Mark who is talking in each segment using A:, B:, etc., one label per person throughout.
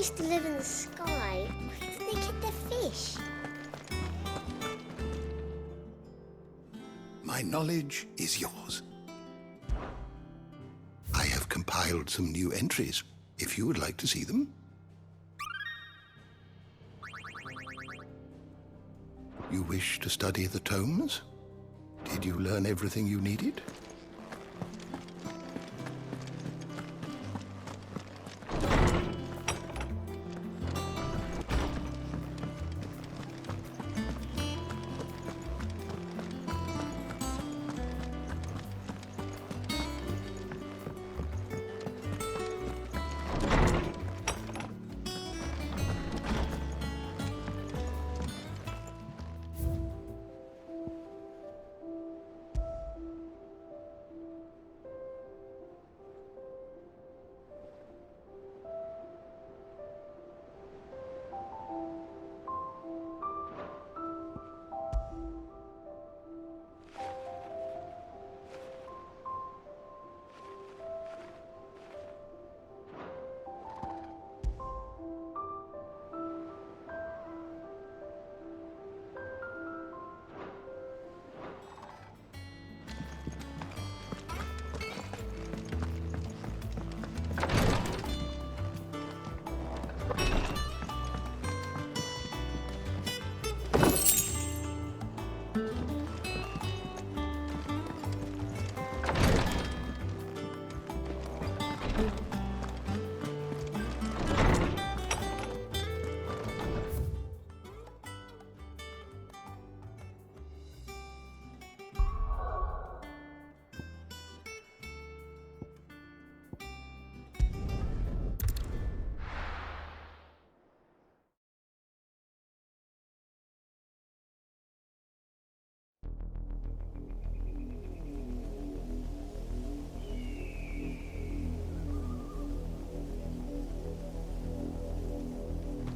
A: used to live in the sky. Where did they get their fish?
B: My knowledge is yours. I have compiled some new entries, if you would like to see them. You wish to study the tomes? Did you learn everything you needed?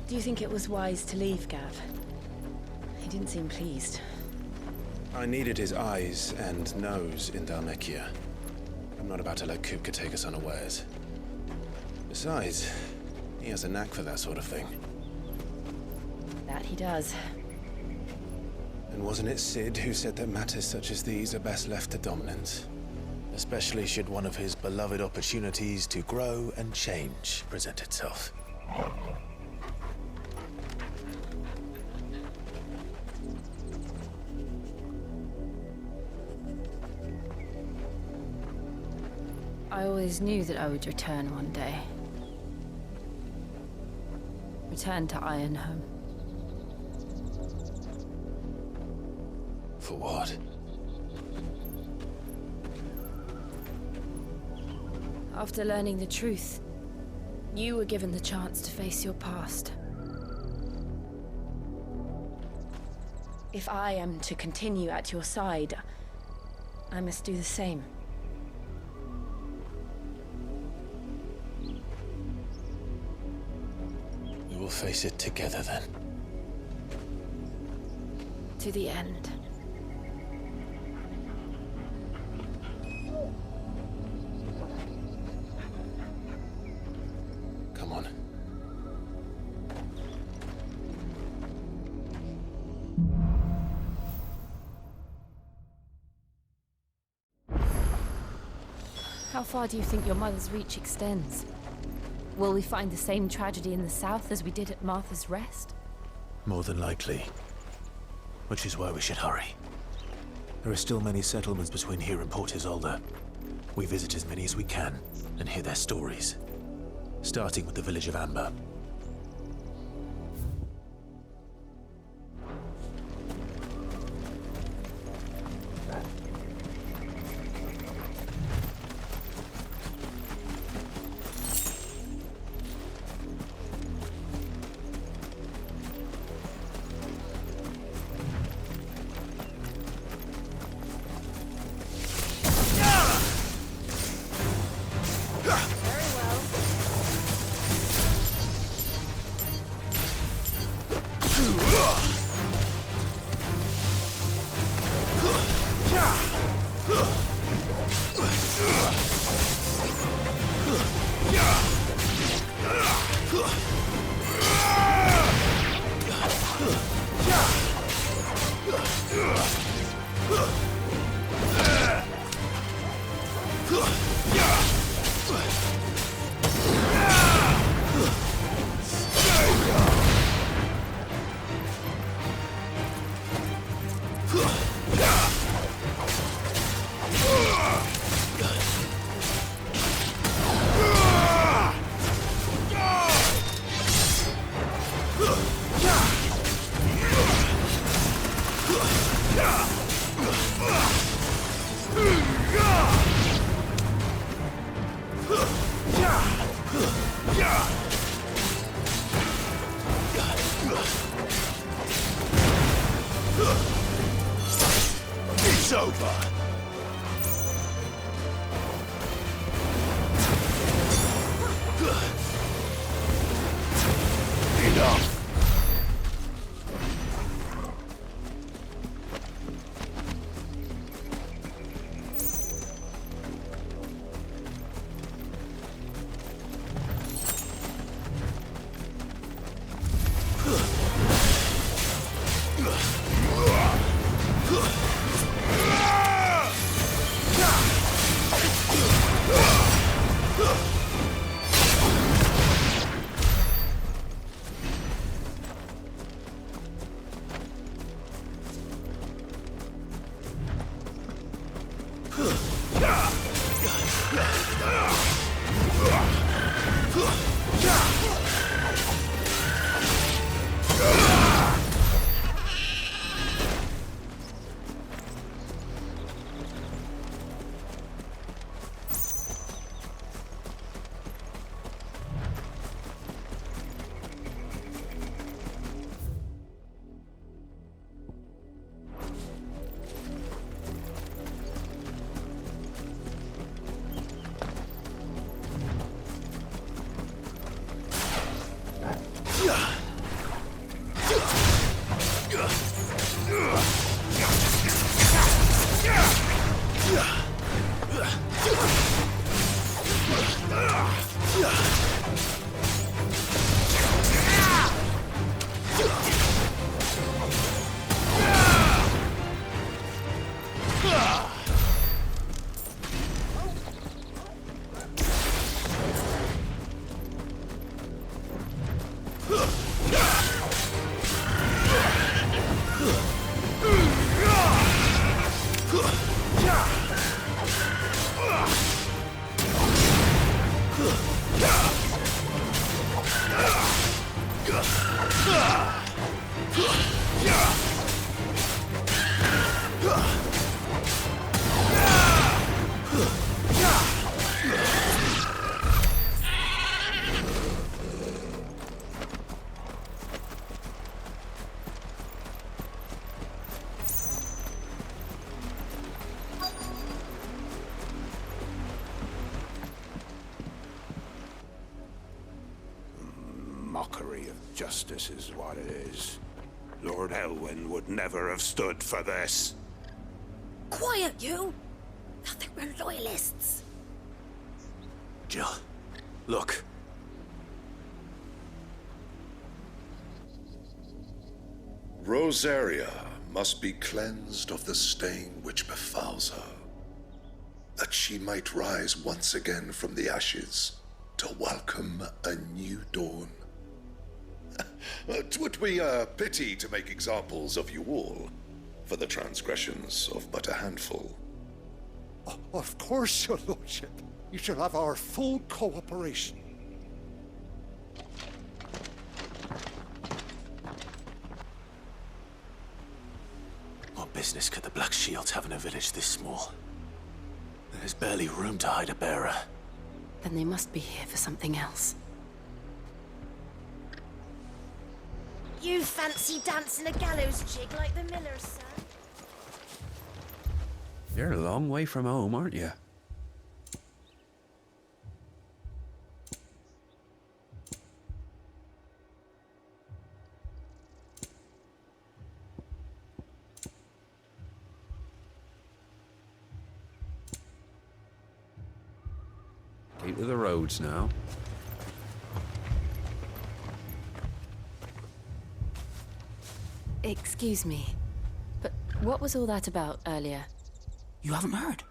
C: Do you think it was wise to leave, Gav? He didn't seem pleased.
D: I needed his eyes and nose in Dhalmekia. I'm not about to let Kupka take us unawares. Besides, he has a knack for that sort of thing.
C: That he does.
D: And wasn't it Sid who said that matters such as these are best left to dominance? Especially should one of his beloved opportunities to grow and change present itself.
C: I always knew that I would return one day. Return to Ironhome.
D: For what?
C: After learning the truth, you were given the chance to face your past. If I am to continue at your side, I must do the same.
D: We will face it together then.
C: To the end.
D: Come on.
C: How far do you think your mother's reach extends? Will we find the same tragedy in the south as we did at Martha's Rest?
E: More than likely. Which is why we should hurry. There are still many settlements between here and Port Isolde. We visit as many as we can and hear their stories. Starting with the village of Amber.
F: Justice is what it is. Lord Elwyn would never have stood for this.
A: Quiet, you! Thought they were loyalists.
E: Jill, look.
G: Rosaria must be cleansed of the stain which befouls her, that she might rise once again from the ashes to welcome a new dawn. 'Twould be a pity to make examples of you all, for the transgressions of but a handful.
B: Of course, your lordship. You shall have our full cooperation.
E: What business could the Black Shields have in a village this small? There's barely room to hide a bearer.
C: Then they must be here for something else.
A: You fancy dancing a gallows jig like the miller's son?
H: You're a long way from home, aren't you? Keep to the roads now.
C: Excuse me, but what was all that about earlier?
I: You haven't heard?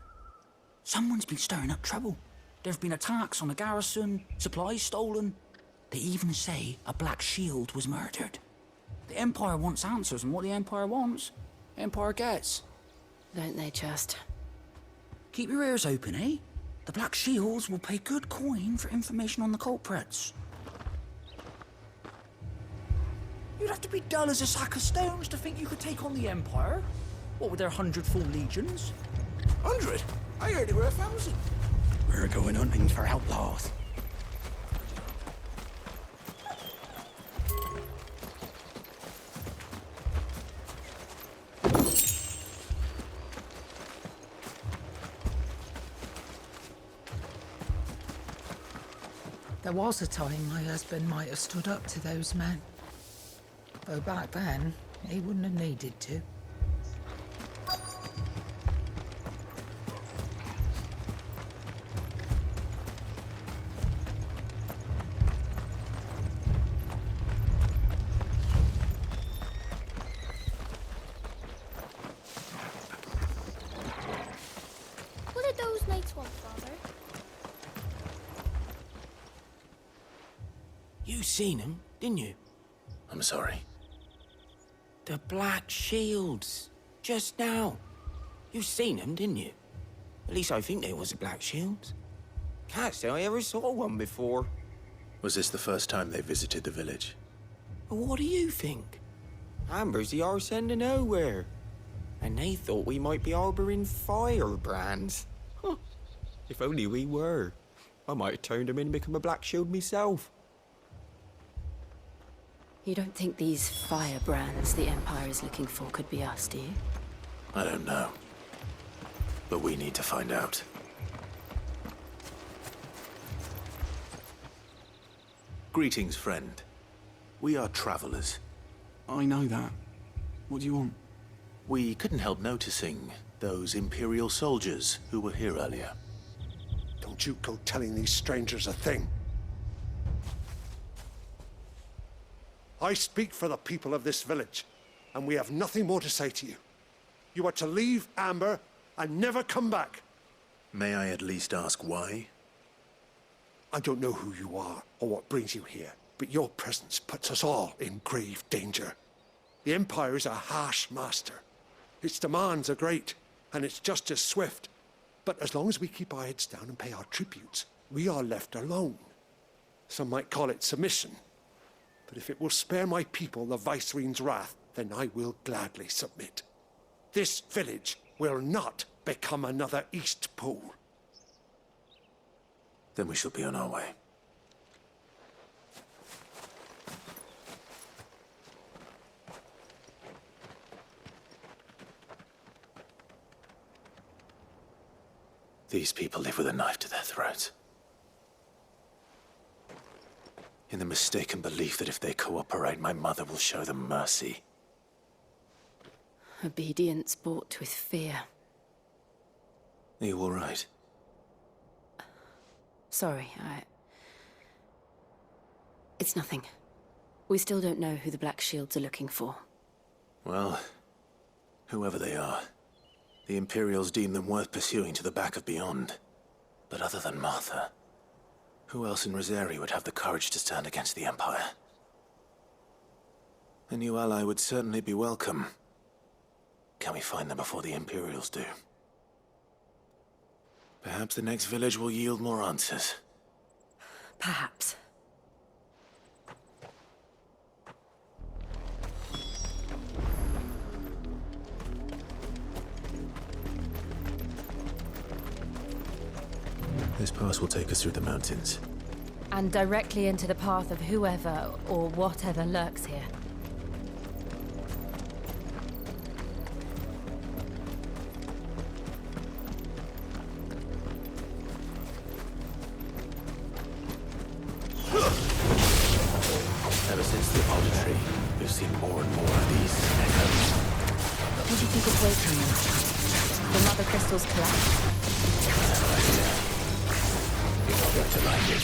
I: Someone's been stirring up trouble. There have been attacks on the garrison, supplies stolen. They even say a Black Shield was murdered. The Empire wants answers, and what the Empire wants, Empire gets.
C: Don't they just?
I: Keep your ears open, eh? The Black Shields will pay good coin for information on the culprits. You'd have to be dull as a sack of stones to think you could take on the Empire. What with their 100 full legions?
F: 100? I heard there were 1,000.
I: We're going hunting for outlaws.
J: There was a time my husband might have stood up to those men. Though back then, he wouldn't have needed to.
A: What did those knights want, Father?
I: You seen them, didn't you?
E: I'm sorry.
I: The Black Shields. Just now. You seen them, didn't you? At least I think they was the Black Shields. Can't say I ever saw one before.
E: Was this the first time they visited the village?
I: But what do you think? Amber's the arse end of nowhere. And they thought we might be harboring firebrands. Huh. If only we were. I might have turned them in and become a Black Shield myself.
C: You don't think these firebrands the Empire is looking for could be us, do you?
E: I don't know. But we need to find out. Greetings, friend. We are travelers.
K: I know that. What do you want?
E: We couldn't help noticing those Imperial soldiers who were here earlier.
B: Don't you go telling these strangers a thing. I speak for the people of this village, and we have nothing more to say to you. You are to leave Amber and never come back.
E: May I at least ask why?
B: I don't know who you are or what brings you here, but your presence puts us all in grave danger. The Empire is a harsh master. Its demands are great, and its justice swift. But as long as we keep our heads down and pay our tributes, we are left alone. Some might call it submission. But if it will spare my people the Viceroy's wrath, then I will gladly submit. This village will not become another East Pool.
E: Then we shall be on our way. These people live with a knife to their throats. in the mistaken belief that if they cooperate, my mother will show them mercy.
C: Obedience bought with fear.
E: Are you all right?
C: Sorry, It's nothing. We still don't know who the Black Shields are looking for.
E: Well, whoever they are, the Imperials deem them worth pursuing to the back of beyond. But other than Martha, who else in Rosari would have the courage to stand against the Empire? A new ally would certainly be welcome. Can we find them before the Imperials do? Perhaps the next village will yield more answers.
C: Perhaps.
E: This pass will take us through the mountains.
C: And directly into the path of whoever or whatever lurks here.
E: Ever since the auditory, we've seen more and more of these echoes.
C: What do you think is waking them? The mothercrystals collapse?
E: You're not going to like it.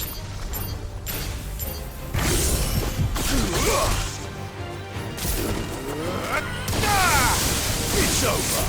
F: It's over!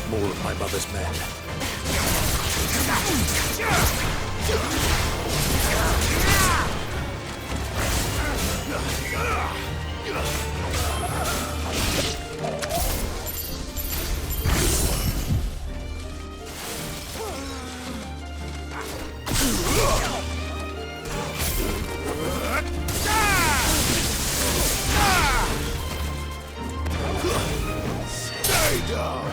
E: More of my mother's men.
F: Stay down!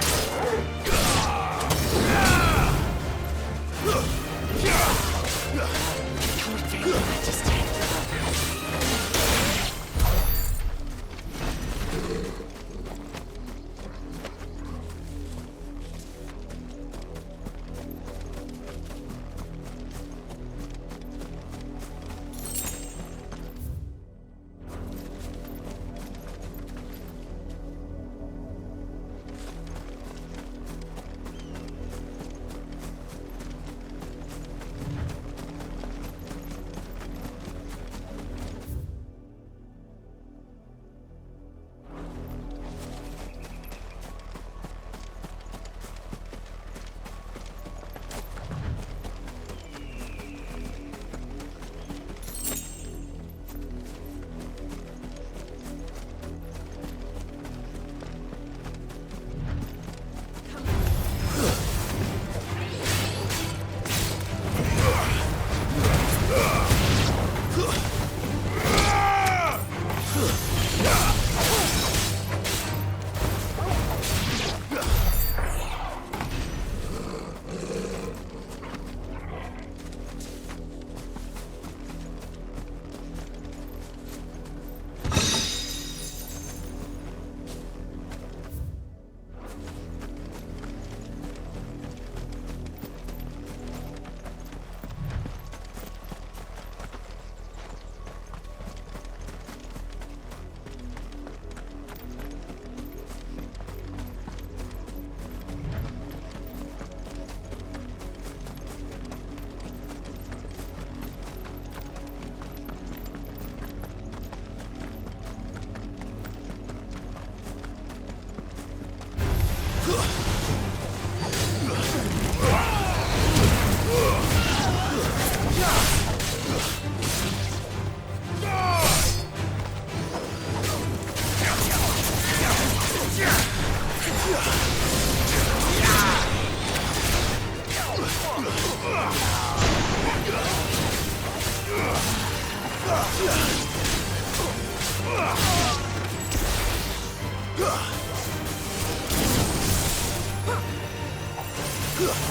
G: Well.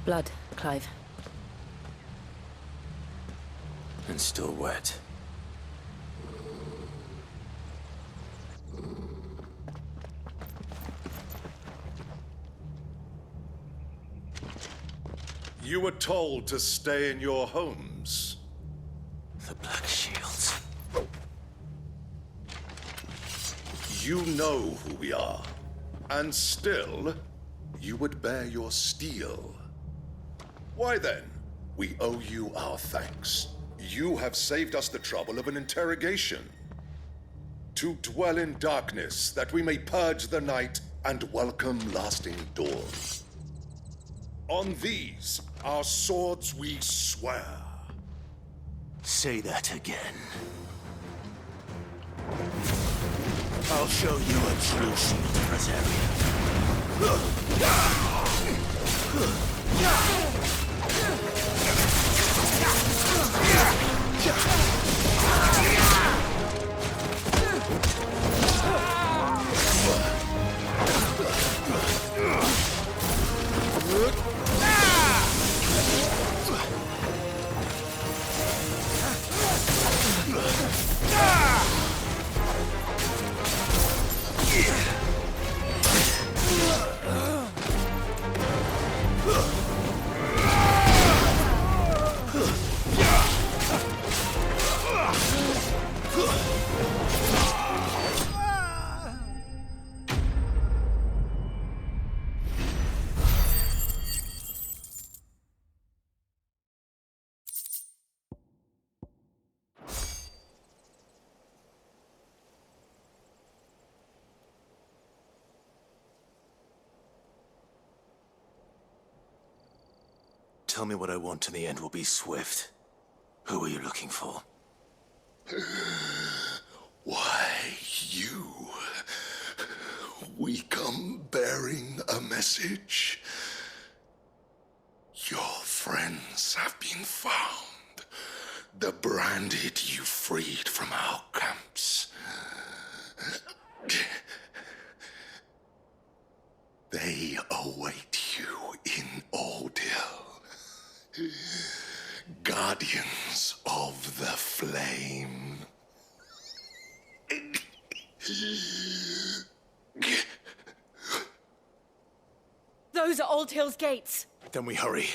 C: Blood, Clive.
E: And still wet.
G: You were told to stay in your homes.
E: The Black Shields.
G: You know who we are. And still, you would bear your steel. Why then? We owe you our thanks. You have saved us the trouble of an interrogation. To dwell in darkness, that we may purge the night and welcome lasting dawn. On these, our swords we swear.
E: Say that again. I'll show you a true shield Brasaria. Tell me what I want and the end will be swift. Who are you looking for?
G: Why, you. We come bearing a message. Your friends have been found. The branded you freed from our camps. They await you in Ordeal. Guardians of the Flame.
A: Those are Old Hill's gates.
E: Then we hurry.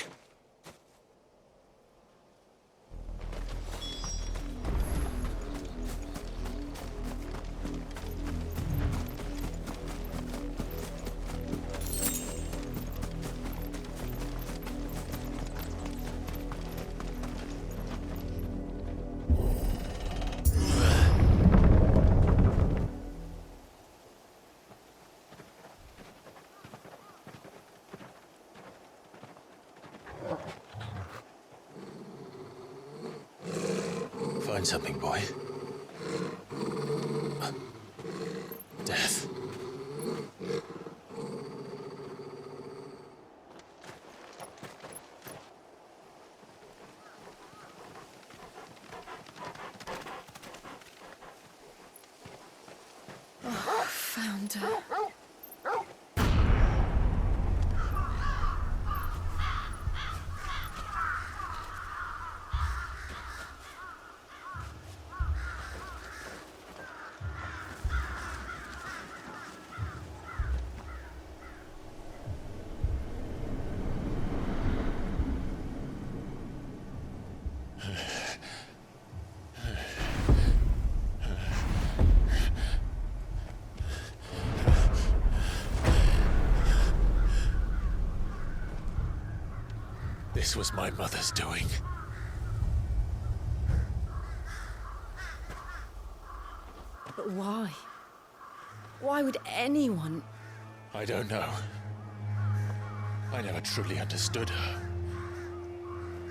E: Find something, boy. Death.
C: Oh, found her.
E: This was my mother's doing.
C: But why? Why would anyone...
E: I don't know. I never truly understood her.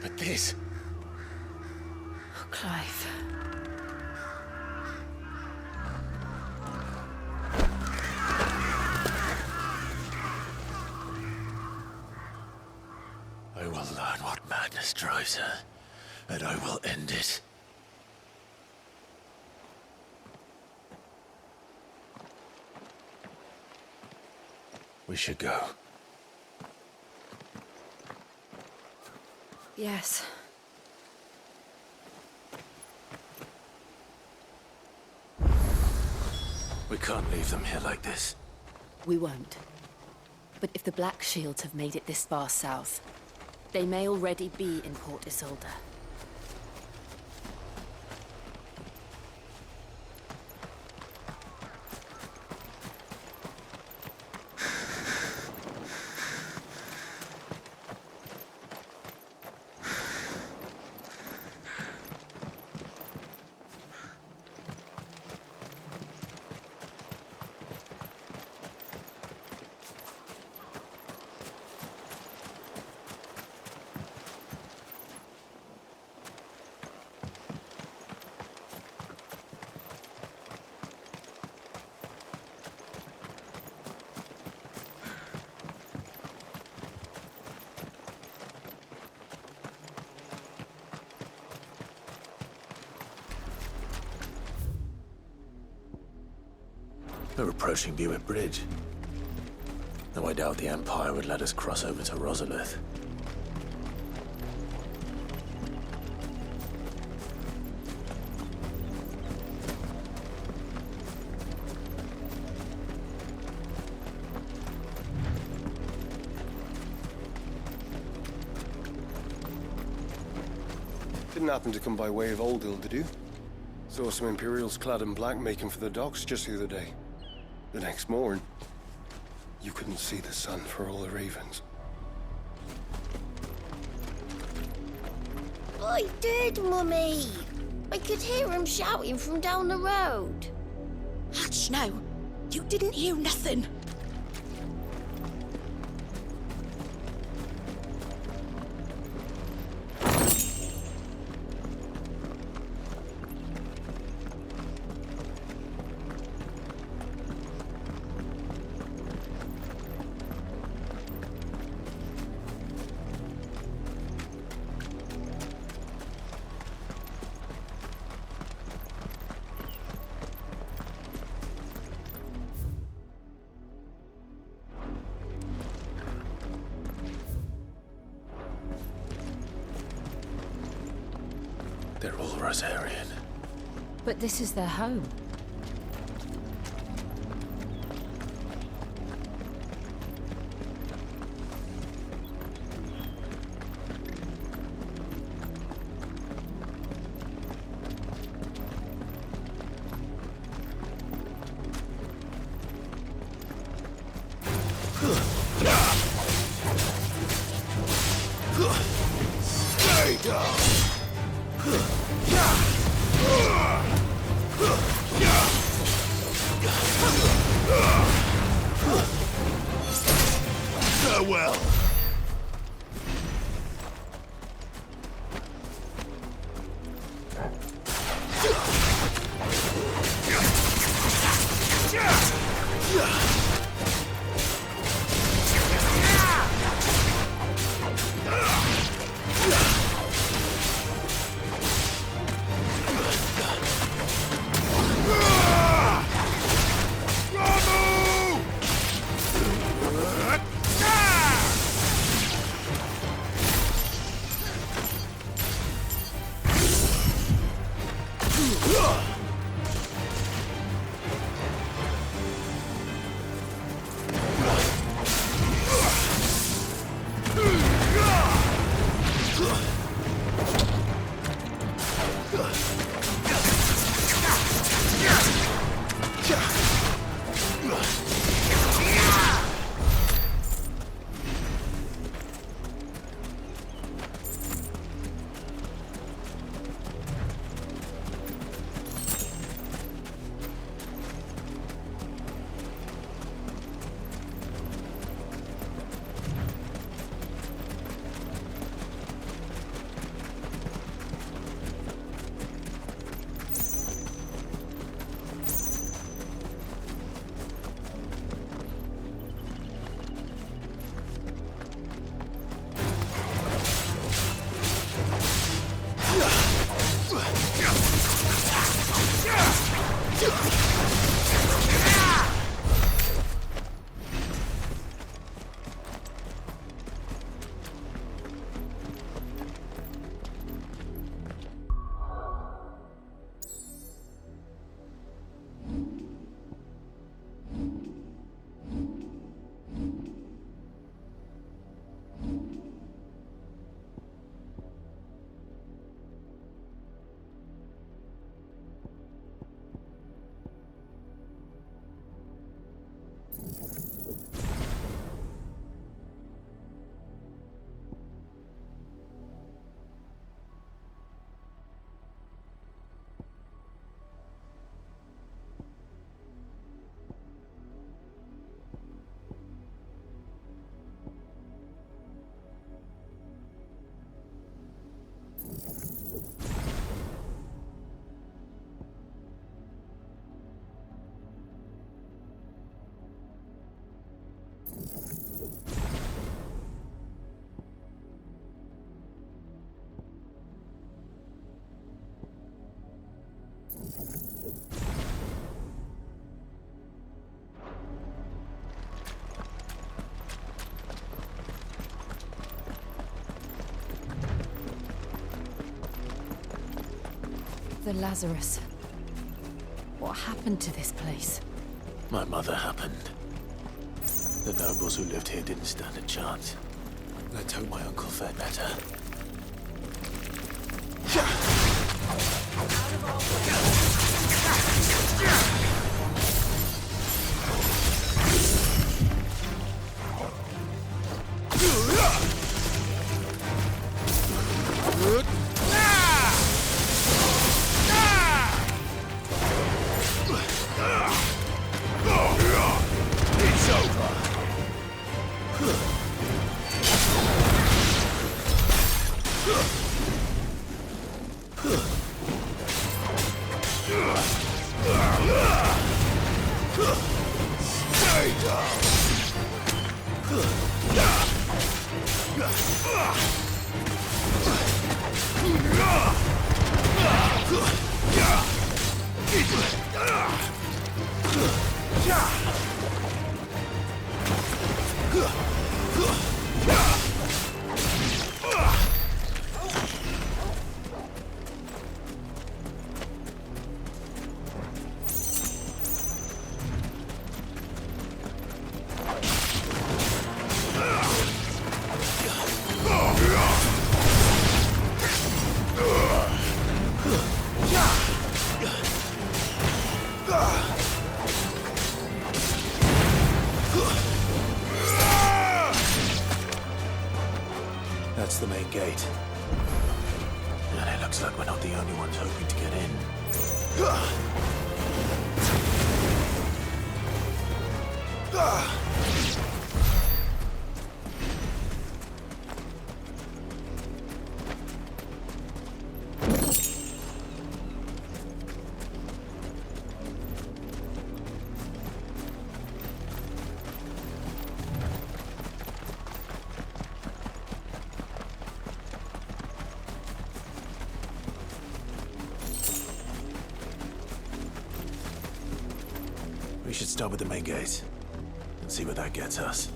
E: But this...
C: Oh, Clive.
E: I will learn what madness drives her, and I will end it. We should go.
C: Yes.
E: We can't leave them here like this.
C: We won't. But if the Black Shields have made it this far south, they may already be in Port Isolde.
E: We're approaching Buick Bridge. Though I doubt the Empire would let us cross over to Rosalith.
L: Didn't happen to come by way of Oldhill, did you? Saw some Imperials clad in black making for the docks just the other day. The next morn, you couldn't see the sun for all the ravens.
A: I did, Mummy. I could hear him shouting from down the road.
M: Hutch, no. You didn't hear nothing.
E: They're all Rosarian.
C: But this is their home.
B: Stay down! Farewell!
C: The Lazarus. What happened to this place?
E: My mother happened. The nobles who lived here didn't stand a chance. Let's hope my uncle fared better.
F: It's over. Stay down.
E: That's the main gate. And it looks like we're not the only ones hoping to get in. We should start with the main gate and see where that gets us.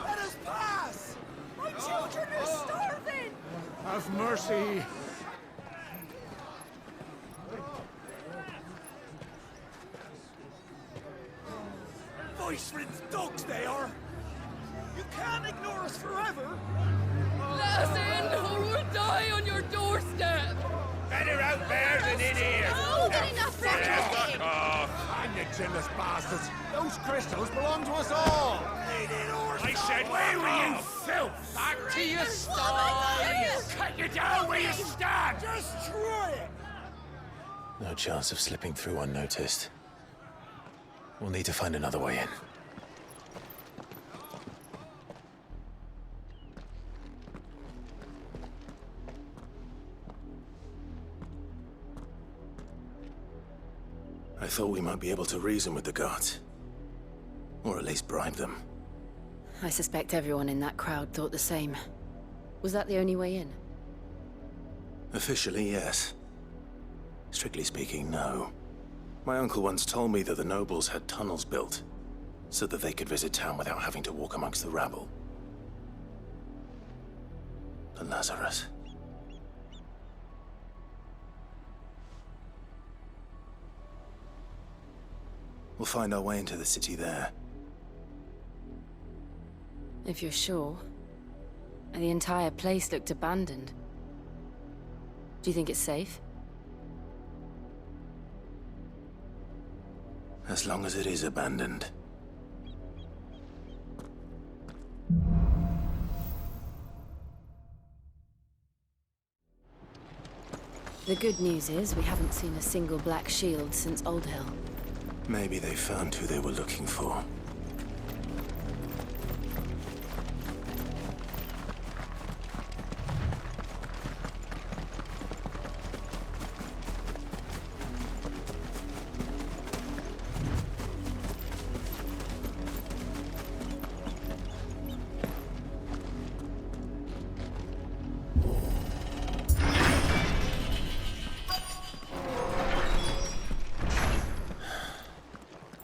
B: Let us pass! My children are starving! Have mercy! Voice-ridden dogs they are! You can't ignore us forever!
N: Let us in, or we'll die on your doorstep!
F: Better out there than in here!
M: Oh, good enough for
F: Fuck off!
B: Hang the jealous bastards! Those crystals belong to us all!
F: I said, where were you, filth? Back to your stall! Cut you down where you stand!
B: Just try it!
E: No chance of slipping through unnoticed. We'll need to find another way in. I thought we might be able to reason with the guards. Or at least bribe them.
C: I suspect everyone in that crowd thought the same. Was that the only way in?
E: Officially, yes. Strictly speaking, no. My uncle once told me that the nobles had tunnels built, so that they could visit town without having to walk amongst the rabble. The Lazarus. We'll find our way into the city there.
C: If you're sure. The entire place looked abandoned. Do you think it's safe?
E: As long as it is abandoned.
C: The good news is we haven't seen a single black shield since Old Hill.
E: Maybe they found who they were looking for.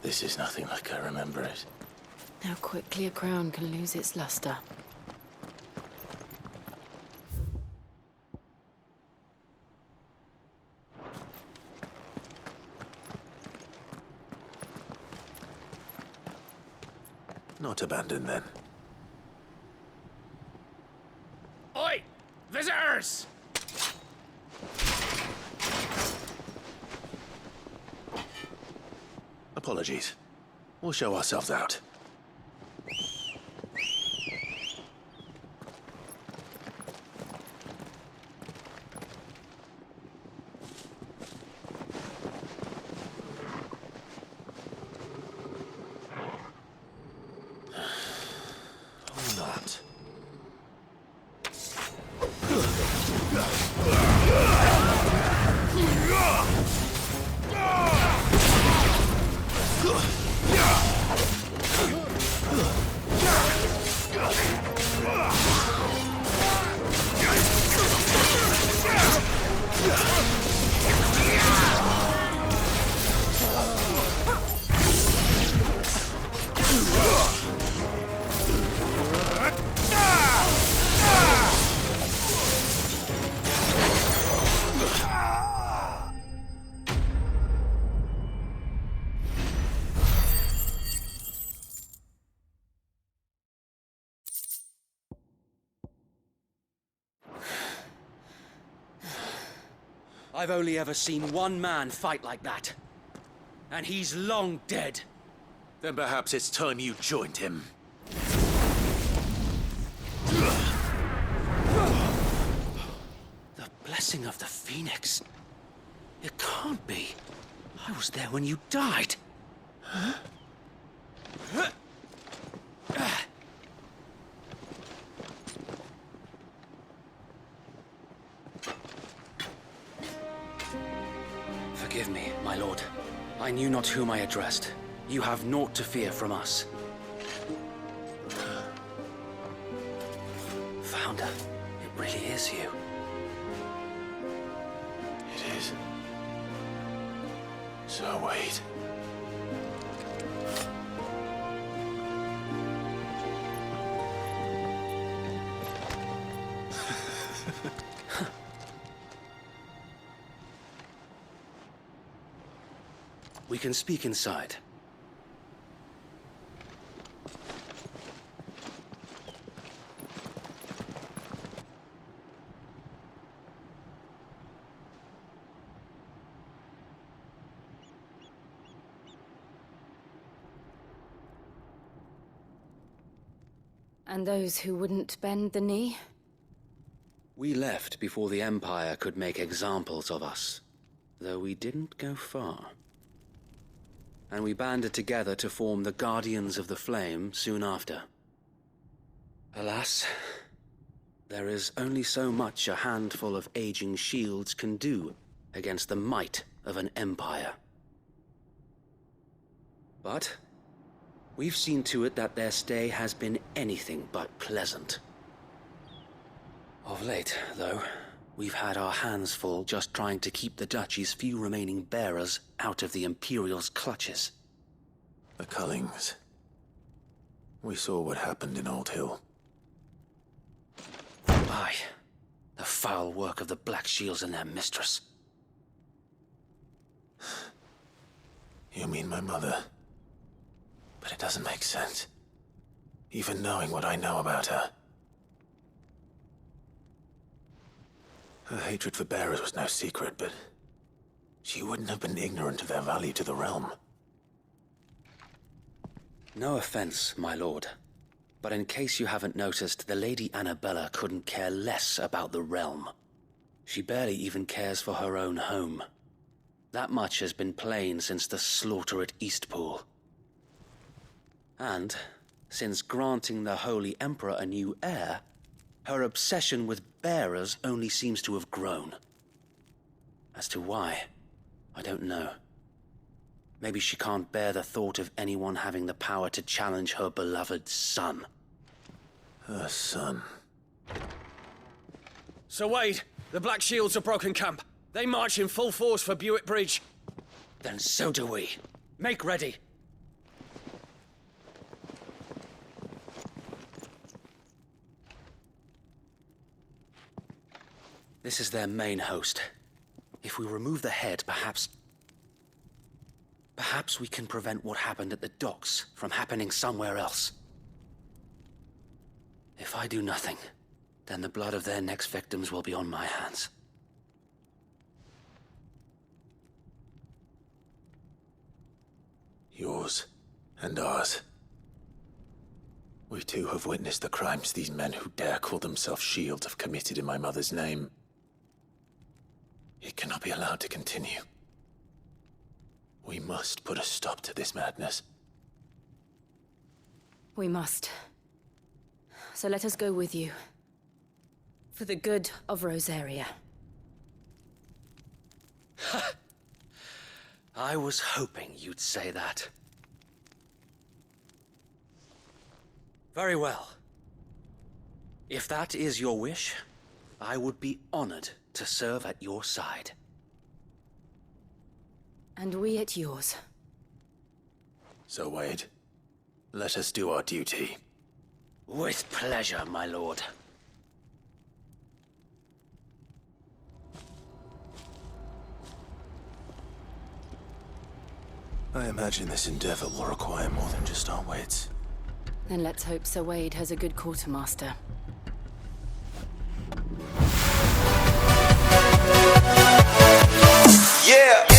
E: This is nothing like I remember it.
C: How quickly a crown can lose its luster.
E: Not abandoned, then.
F: Oi! Visitors!
E: Apologies. We'll show ourselves out. Or not.
O: I've only ever seen one man fight like that. And he's long dead.
E: Then perhaps it's time you joined him.
O: The blessing of the Phoenix. It can't be. I was there when you died. Huh? Forgive me, my lord. I knew not whom I addressed. You have naught to fear from us. Founder, it really is you.
E: It is. So wait.
O: We can speak inside.
C: And those who wouldn't bend the knee?
O: We left before the Empire could make examples of us, though we didn't go far. And we banded together to form the Guardians of the Flame soon after. Alas, there is only so much a handful of aging shields can do against the might of an empire. But we've seen to it that their stay has been anything but pleasant. Of late, though, we've had our hands full just trying to keep the Duchy's few remaining bearers out of the Imperial's clutches.
E: The Cullings. We saw what happened in Old Hill.
O: Aye. The foul work of the Black Shields and their mistress.
E: You mean my mother? But it doesn't make sense. Even knowing what I know about her. Her hatred for bearers was no secret, but she wouldn't have been ignorant of their value to the realm.
O: No offense, my lord. But in case you haven't noticed, the Lady Annabella couldn't care less about the realm. She barely even cares for her own home. That much has been plain since the slaughter at Eastpool. And, since granting the Holy Emperor a new heir, her obsession with bearers only seems to have grown. As to why, I don't know. Maybe she can't bear the thought of anyone having the power to challenge her beloved son.
E: Her son.
O: Sir Wade, the Black Shields have broken camp. They march in full force for Buick Bridge. Then so do we. Make ready. This is their main host. If we remove the head, perhaps we can prevent what happened at the docks from happening somewhere else. If I do nothing, then the blood of their next victims will be on my hands.
E: Yours and ours. We too have witnessed the crimes these men who dare call themselves shields have committed in my mother's name. It cannot be allowed to continue. We must put a stop to this madness.
C: We must. So let us go with you. For the good of Rosaria.
O: I was hoping you'd say that. Very well. If that is your wish, I would be honored to serve at your side.
C: And we at yours.
E: So, Wade, let us do our duty.
O: With pleasure, my lord.
E: I imagine this endeavor will require more than just our wits.
C: Then let's hope Sir Wade has a good quartermaster.
P: Yeah!